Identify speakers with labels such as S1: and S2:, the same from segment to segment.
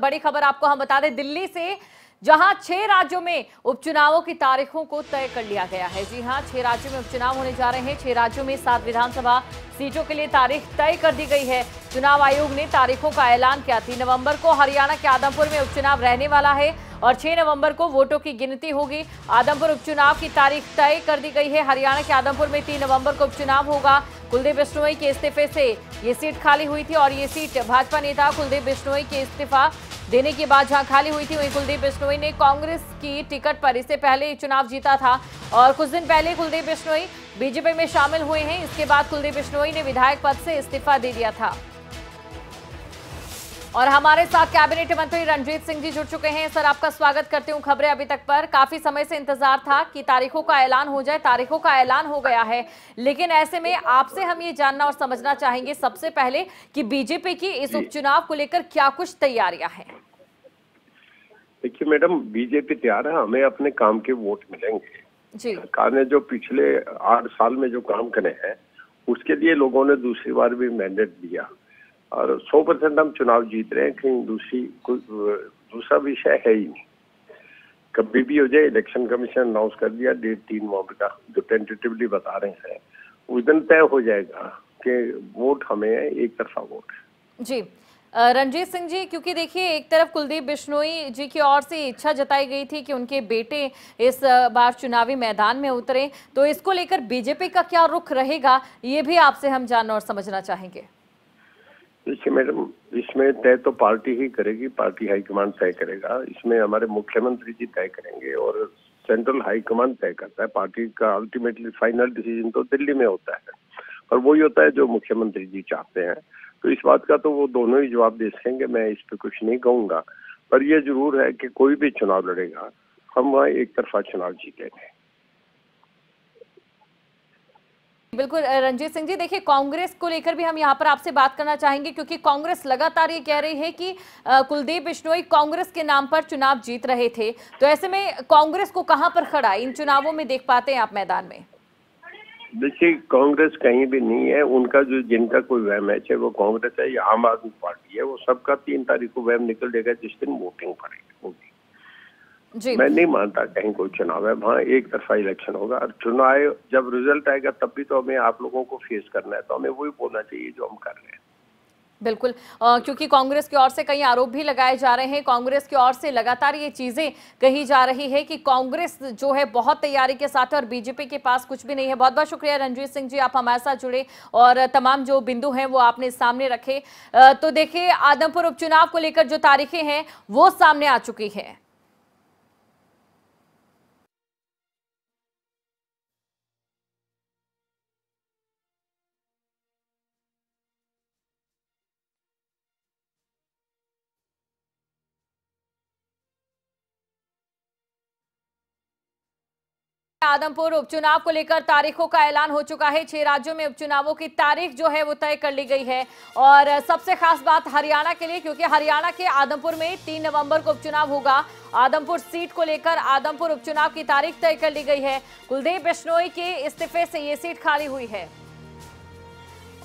S1: बड़ी खबर आपको हम बता दें दिल्ली से, जहां 6 राज्यों में उपचुनावों की तारीखों को तय कर लिया गया है। जी हां, 6 राज्यों में उपचुनाव होने जा रहे हैं। 6 राज्यों में 7 विधानसभा सीटों के लिए तारीख तय कर दी गई है। चुनाव आयोग ने तारीखों का ऐलान किया। 3 नवंबर को हरियाणा के आदमपुर में उपचुनाव रहने वाला है और 6 नवंबर को वोटों की गिनती होगी। आदमपुर उपचुनाव की तारीख तय कर दी गई है। हरियाणा के आदमपुर में 3 नवंबर को उपचुनाव होगा। कुलदीप बिश्नोई के इस्तीफे से ये सीट खाली हुई थी और ये सीट भाजपा नेता कुलदीप बिश्नोई के इस्तीफा देने के बाद जहां खाली हुई थी, वहीं कुलदीप बिश्नोई ने कांग्रेस की टिकट पर इससे पहले चुनाव जीता था और कुछ दिन पहले कुलदीप बिश्नोई बीजेपी में शामिल हुए हैं। इसके बाद कुलदीप बिश्नोई ने विधायक पद से इस्तीफा दे दिया था। और हमारे साथ कैबिनेट मंत्री रणजीत सिंह जी जुड़ चुके हैं। सर, आपका स्वागत करती हूं खबरें अभी तक पर। काफी समय से इंतजार था कि तारीखों का ऐलान हो जाए, तारीखों का ऐलान हो गया है, लेकिन ऐसे में आपसे हम ये जानना और समझना चाहेंगे सबसे पहले कि बीजेपी की इस उपचुनाव को लेकर क्या कुछ तैयारियां हैं।
S2: देखिए मैडम, बीजेपी तैयार है, हमें अपने काम के वोट मिलेंगे जी। सरकार ने जो पिछले 8 साल में जो काम करे हैं उसके लिए लोगों ने दूसरी बार भी मैंडेट दिया और 100% हम चुनाव जीत रहे हैं। कहीं दूसरा विषय है ही नहीं। कभी भी हो जाए, इलेक्शन कमीशन अनाउंस कर दिया डेट 3 नवंबर का, जो टेंटेटिवली बता रहे हैं उस दिन तय हो जाएगा कि वोट हमें है, एक तरफा वोट है
S1: जी। रणजीत सिंह जी, क्योंकि देखिए एक तरफ कुलदीप बिश्नोई जी की ओर से इच्छा जताई गई थी कि उनके बेटे इस बार चुनावी मैदान में उतरे, तो इसको लेकर बीजेपी का क्या रुख रहेगा, ये भी आपसे हम जानना और समझना चाहेंगे।
S2: देखिए मैडम, इसमें तय तो पार्टी ही करेगी, पार्टी हाईकमान तय करेगा। इसमें हमारे मुख्यमंत्री जी तय करेंगे और सेंट्रल हाईकमान तय करता है। पार्टी का अल्टीमेटली फाइनल डिसीजन तो दिल्ली में होता है और वही होता है जो मुख्यमंत्री जी चाहते हैं। तो इस बात का तो वो दोनों ही जवाब दे सकेंगे, मैं इस पे कुछ नहीं कहूंगा। पर ये जरूर है कि कोई भी चुनाव लड़ेगा, हम वहाँ एक तरफा चुनाव जीतेंगे।
S1: बिल्कुल रणजीत सिंह जी, देखिए कांग्रेस को लेकर भी हम यहाँ पर आपसे बात करना चाहेंगे, क्योंकि कांग्रेस लगातार ये कह रही है कि कुलदीप बिश्नोई कांग्रेस के नाम पर चुनाव जीत रहे थे। तो ऐसे में कांग्रेस को कहां पर खड़ा इन चुनावों में देख पाते हैं आप मैदान में?
S2: देखिए, कांग्रेस कहीं भी नहीं है। उनका जो जिनका कोई वह मैच है वो कांग्रेस है या आम आदमी पार्टी है, वो सबका 3 तारीख को वह निकल जाएगा जिस दिन वोटिंग होगी जी। मैं नहीं मानता कहीं कोई चुनाव है, वहाँ एक तरफा इलेक्शन होगा और चुनाव जब रिजल्ट आएगा तब भी तो हमें आप लोगों को फेस करना है, तो हमें वही बोलना चाहिए जो हम कर रहे हैं।
S1: बिल्कुल, क्योंकि कांग्रेस की ओर से कई आरोप भी लगाए जा रहे हैं। कांग्रेस की ओर से लगातार ये चीजें कही जा रही है कि कांग्रेस जो है बहुत तैयारी के साथ है और बीजेपी के पास कुछ भी नहीं है। बहुत बहुत शुक्रिया रणजीत सिंह जी, आप हमारे साथ जुड़े और तमाम जो बिंदु हैं वो आपने सामने रखे। तो देखिए, आदमपुर उपचुनाव को लेकर जो तारीखें हैं वो सामने आ चुकी है। आदमपुर उपचुनाव को लेकर तारीखों का ऐलान हो चुका है। 6 राज्यों में उपचुनावों की तारीख जो है वो तय कर ली गई है और सबसे खास बात हरियाणा के लिए, क्योंकि हरियाणा के आदमपुर में 3 नवंबर को उपचुनाव होगा। आदमपुर सीट को लेकर आदमपुर उपचुनाव की तारीख तय कर ली गई है। कुलदीप बिश्नोई के इस्तीफे से ये सीट खाली हुई है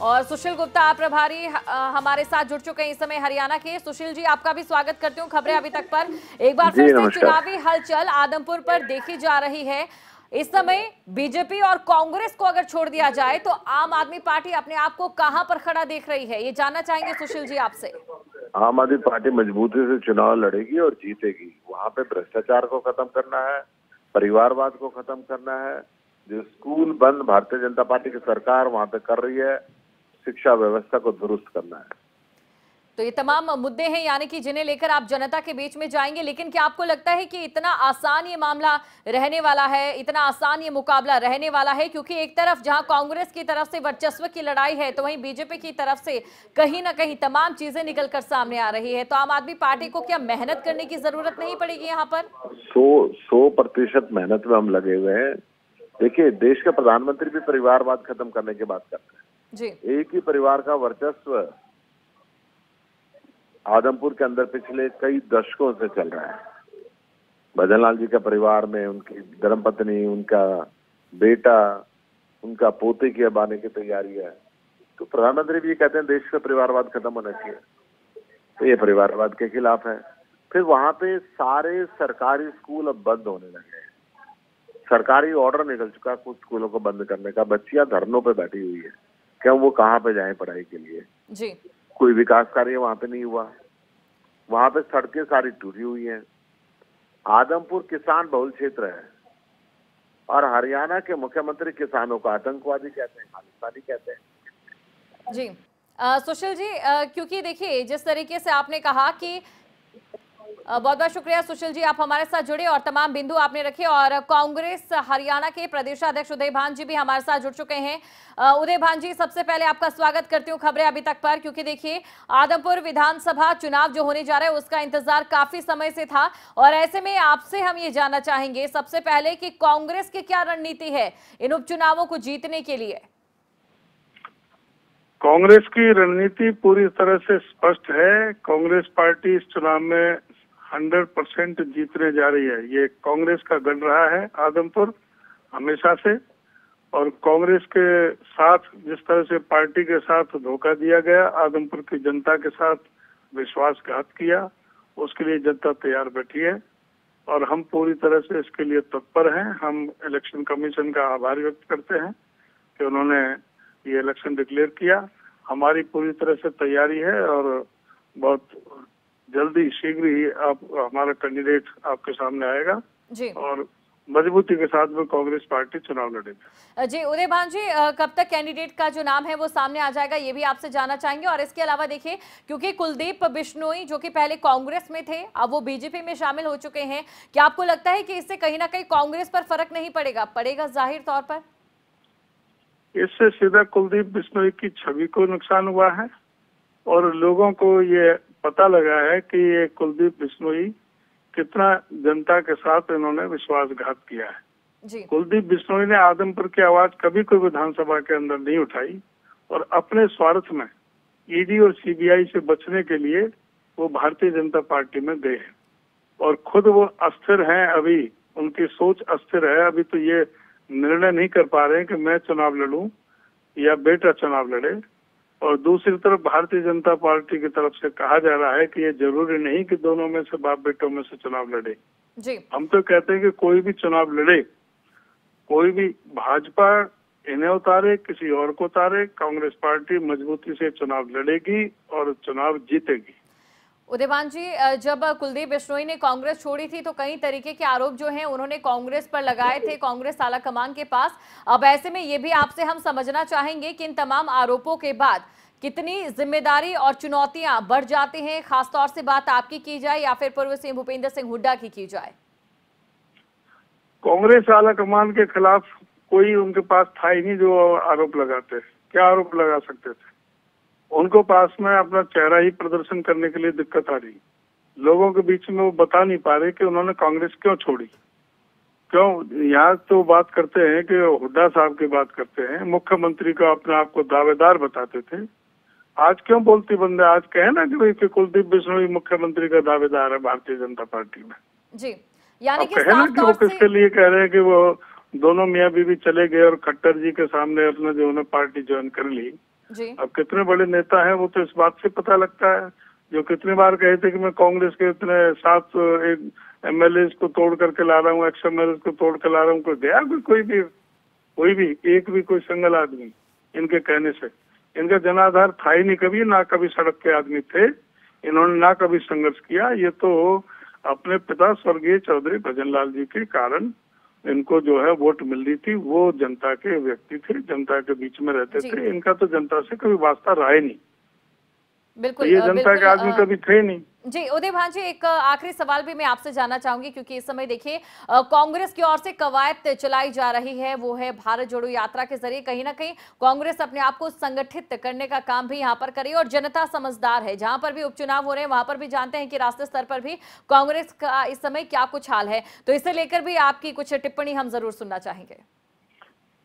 S1: और सुशील गुप्ता प्रभारी हमारे साथ जुड़ चुके हैं इस समय हरियाणा के। सुशील जी, आपका भी स्वागत करती हूँ खबरें अभी तक पर। एक बार फिर से चुनावी हलचल आदमपुर पर देखी जा रही है। इस समय बीजेपी और कांग्रेस को अगर छोड़ दिया जाए तो आम आदमी पार्टी अपने आप को कहां पर खड़ा देख रही है, ये जानना चाहेंगे सुशील जी आपसे।
S3: आम आदमी पार्टी मजबूती से चुनाव लड़ेगी और जीतेगी। वहां पे भ्रष्टाचार को खत्म करना है, परिवारवाद को खत्म करना है। जो स्कूल बंद भारतीय जनता पार्टी की सरकार वहां पे कर रही है, शिक्षा व्यवस्था को दुरुस्त करना है।
S1: तो ये तमाम मुद्दे हैं यानी कि जिन्हें लेकर आप जनता के बीच में जाएंगे, लेकिन क्या आपको लगता है कि इतना आसान ये मामला रहने वाला है, इतना आसान ये मुकाबला रहने वाला है? क्योंकि एक तरफ जहां कांग्रेस की तरफ से वर्चस्व की लड़ाई है, तो वहीं बीजेपी की तरफ से कहीं ना कहीं तमाम चीजें निकलकर सामने आ रही है। तो आम आदमी पार्टी को क्या मेहनत करने की जरूरत नहीं पड़ेगी यहाँ पर?
S3: 100% मेहनत में हम लगे हुए हैं। देखिए, देश के प्रधानमंत्री भी परिवारवाद खत्म करने की बात करते हैं जी। एक ही परिवार का वर्चस्व आदमपुर के अंदर पिछले कई दशकों से चल रहा है। भजन लाल जी का परिवार में उनकी धर्मपत्नी, उनका बेटा, उनका पोते की अब आने की तैयारी है। तो प्रधानमंत्री भी कहते हैं देश का परिवारवाद खत्म होना चाहिए। तो ये परिवारवाद के खिलाफ है। फिर वहां पे सारे सरकारी स्कूल अब बंद होने लगे हैं। सरकारी ऑर्डर निकल चुका है कुछ स्कूलों को बंद करने का। बच्चियां धरनों पे बैठी हुई है, क्या वो कहाँ पे जाएं पढ़ाई के लिए
S1: जी।
S3: कोई विकास कार्य वहां पे नहीं हुआ। वहां पे सड़कें सारी टूटी हुई हैं। आदमपुर किसान बहुल क्षेत्र है और हरियाणा के मुख्यमंत्री किसानों को आतंकवादी कहते हैं, खालिस्तानी कहते हैं।
S1: जी सुशील जी, क्योंकि देखिए जिस तरीके से आपने कहा कि बहुत बहुत शुक्रिया सुशील जी, आप हमारे साथ जुड़े और तमाम बिंदु आपने रखे। और कांग्रेस हरियाणा के प्रदेशाध्यक्ष उदय भान जी भी हमारे साथ जुड़ चुके हैं। उदय भान जी, सबसे पहले आपका स्वागत करती हूँ खबरें अभी तक पर, क्योंकि देखिए आदमपुर विधानसभा चुनाव जो होने जा रहा है उसका इंतजार काफी समय से था और ऐसे में आपसे हम ये जानना चाहेंगे सबसे पहले कि कांग्रेस की क्या रणनीति है इन उपचुनावों को जीतने के लिए।
S4: कांग्रेस की रणनीति पूरी तरह से स्पष्ट है। कांग्रेस पार्टी इस चुनाव में 100% जीतने जा रही है। ये कांग्रेस का गढ़ रहा है आदमपुर हमेशा से, और कांग्रेस के साथ जिस तरह से पार्टी के साथ धोखा दिया गया, आदमपुर की जनता के साथ विश्वासघात किया, उसके लिए जनता तैयार बैठी है और हम पूरी तरह से इसके लिए तत्पर हैं। हम इलेक्शन कमीशन का आभार व्यक्त करते हैं कि उन्होंने ये इलेक्शन डिक्लेयर किया। हमारी पूरी तरह से तैयारी है और बहुत जल्दी शीघ्र ही आप हमारा कैंडिडेट आपके सामने आएगा
S1: जी,
S4: और मजबूती के साथ में कांग्रेस पार्टी चुनाव लड़ेगी।
S1: जी उदय भान जी, कब तक कैंडिडेट का जो नाम है वो सामने आ जाएगा ये भी आपसे जानना चाहेंगे। और इसके अलावा देखिए, क्योंकि कुलदीप बिश्नोई जो कि पहले कांग्रेस में थे अब वो बीजेपी में शामिल हो चुके हैं, क्या आपको लगता है कि इससे कहीं ना कहीं कांग्रेस पर फर्क नहीं पड़ेगा? पड़ेगा जाहिर तौर पर।
S4: इससे सीधा कुलदीप बिश्नोई की छवि को नुकसान हुआ है और लोगों को ये पता लगा है कि ये कुलदीप बिश्नोई कितना जनता के साथ इन्होंने विश्वासघात किया है
S1: जी।
S4: कुलदीप बिश्नोई ने आदमपुर की आवाज कभी कोई विधानसभा के अंदर नहीं उठाई और अपने स्वार्थ में ईडी और सीबीआई से बचने के लिए वो भारतीय जनता पार्टी में गए हैं और खुद वो अस्थिर हैं। अभी उनकी सोच अस्थिर है। अभी तो ये निर्णय नहीं कर पा रहे हैं कि मैं चुनाव लड़ूं या बेटा चुनाव लड़े। और दूसरी तरफ भारतीय जनता पार्टी की तरफ से कहा जा रहा है कि ये जरूरी नहीं कि दोनों में से बाप बेटों में से चुनाव लड़े
S1: जी।
S4: हम तो कहते हैं कि कोई भी चुनाव लड़े, कोई भी, भाजपा इन्हें उतारे किसी और को उतारे, कांग्रेस पार्टी मजबूती से चुनाव लड़ेगी और चुनाव जीतेगी।
S1: उदय भान जी, जब कुलदीप बिश्नोई ने कांग्रेस छोड़ी थी तो कई तरीके के आरोप जो हैं उन्होंने कांग्रेस पर लगाए थे, कांग्रेस आलाकमान के पास। अब ऐसे में ये भी आपसे हम समझना चाहेंगे कि इन तमाम आरोपों के बाद कितनी जिम्मेदारी और चुनौतियां बढ़ जाती हैं, खासतौर से बात आपकी की जाए या फिर पूर्व सीएम भूपेंद्र सिंह हुड्डा की जाए।
S4: कांग्रेस आलाकमान के खिलाफ कोई उनके पास था ही नहीं जो आरोप लगाते। क्या आरोप लगा सकते थे? उनको पास में अपना चेहरा ही प्रदर्शन करने के लिए दिक्कत आ रही। लोगों के बीच में वो बता नहीं पा रहे कि उन्होंने कांग्रेस क्यों छोड़ी। क्यों यहाँ तो बात करते हैं कि हुड्डा साहब की बात करते हैं, मुख्यमंत्री को अपने आप को दावेदार बताते थे। आज क्यों बोलती बंद है? आज कहे ना कि भाई कुलदीप बिश्नोई मुख्यमंत्री का दावेदार है भारतीय जनता पार्टी में
S1: जी। यानी कि
S4: कहे ना कि वो किसके लिए कह रहे हैं कि वो दोनों मियाँ बीवी चले गए और खट्टर जी के सामने अपना जो उन्हें पार्टी ज्वाइन कर ली
S1: जी।
S4: अब कितने बड़े नेता हैं वो तो इस बात से पता लगता है। जो कितनी बार कहे थे कि मैं कांग्रेस के इतने 7 एमएलए को तोड़ करके ला रहा हूँ, एक्स एमएलए को तोड़ कर ला रहा हूँ, कोई गया कोई भी एक भी कोई सिंगल आदमी इनके कहने से? इनका जनाधार था ही नहीं कभी, ना कभी सड़क के आदमी थे, इन्होंने ना कभी संघर्ष किया। ये तो अपने पिता स्वर्गीय चौधरी भजनलाल जी के कारण इनको जो है वोट मिल रही थी। वो जनता के व्यक्ति थे, जनता के बीच में रहते थे। इनका तो जनता से कभी वास्ता रहा ही नहीं।
S1: बिल्कुल,
S4: ये जनता के आदमी कभी थे नहीं।
S1: जी उदय भान जी, एक आखिरी सवाल भी मैं आपसे जानना चाहूंगी, क्योंकि इस समय देखिए कांग्रेस की ओर से कवायद चलाई जा रही है, वो है भारत जोड़ो यात्रा के जरिए कहीं ना कहीं कांग्रेस अपने आप को संगठित करने का काम भी यहाँ पर करे। और जनता समझदार है, जहां पर भी उपचुनाव हो रहे हैं वहां पर भी जानते हैं कि राष्ट्रीय स्तर पर भी कांग्रेस का इस समय क्या कुछ हाल है, तो इसे लेकर भी आपकी कुछ टिप्पणी हम जरूर सुनना चाहेंगे।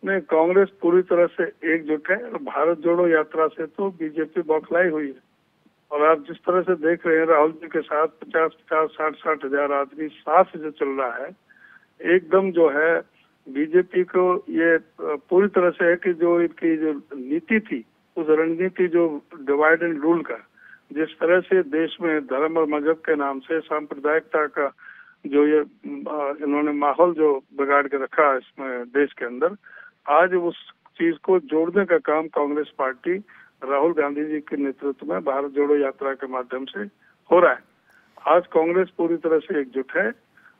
S4: नहीं, कांग्रेस पूरी तरह से एकजुट है। भारत जोड़ो यात्रा से तो बीजेपी बौखलाई हुई है और आप जिस तरह से देख रहे हैं राहुल जी के साथ 50-50, 60-60 हजार आदमी साथ जो चल रहा है, एकदम जो है बीजेपी को ये पूरी तरह से है कि जो इनकी जो नीति थी, उस रणनीति जो डिवाइड एंड रूल का, जिस तरह से देश में धर्म और मजहब के नाम से सांप्रदायिकता का जो ये इन्होंने माहौल जो बिगाड़ के रखा है इसमें देश के अंदर, आज उस चीज को जोड़ने का काम कांग्रेस पार्टी राहुल गांधी जी के नेतृत्व में भारत जोड़ो यात्रा के माध्यम से हो रहा है। आज कांग्रेस पूरी तरह से एकजुट है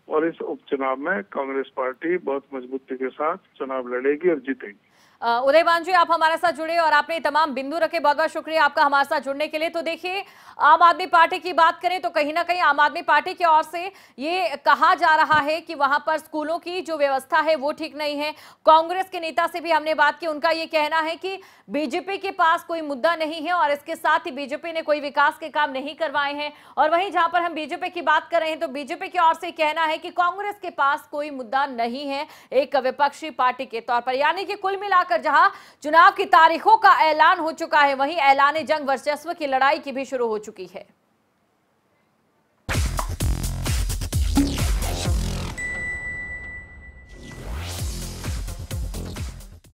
S4: और इस उपचुनाव में कांग्रेस पार्टी बहुत मजबूती के साथ चुनाव लड़ेगी और जीतेगी।
S1: उदयभान जी, आप हमारे साथ जुड़े और आपने तमाम बिंदु रखे, बहुत बहुत शुक्रिया आपका हमारे साथ जुड़ने के लिए। तो देखिए, आम आदमी पार्टी की बात करें तो कहीं ना कहीं आम आदमी पार्टी की ओर से ये कहा जा रहा है कि वहां पर स्कूलों की जो व्यवस्था है वो ठीक नहीं है। कांग्रेस के नेता से भी हमने बात की, उनका ये कहना है कि बीजेपी के पास कोई मुद्दा नहीं है और इसके साथ ही बीजेपी ने कोई विकास के काम नहीं करवाए हैं। और वहीं जहां पर हम बीजेपी की बात कर रहे हैं तो बीजेपी की ओर से कहना है कि कांग्रेस के पास कोई मुद्दा नहीं है एक विपक्षी पार्टी के तौर पर। यानी कि कुल मिलाकर जहां चुनाव की तारीखों का ऐलान हो चुका है, वहीं ऐलान जंग वर्चस्व की लड़ाई की भी शुरू हो चुकी है।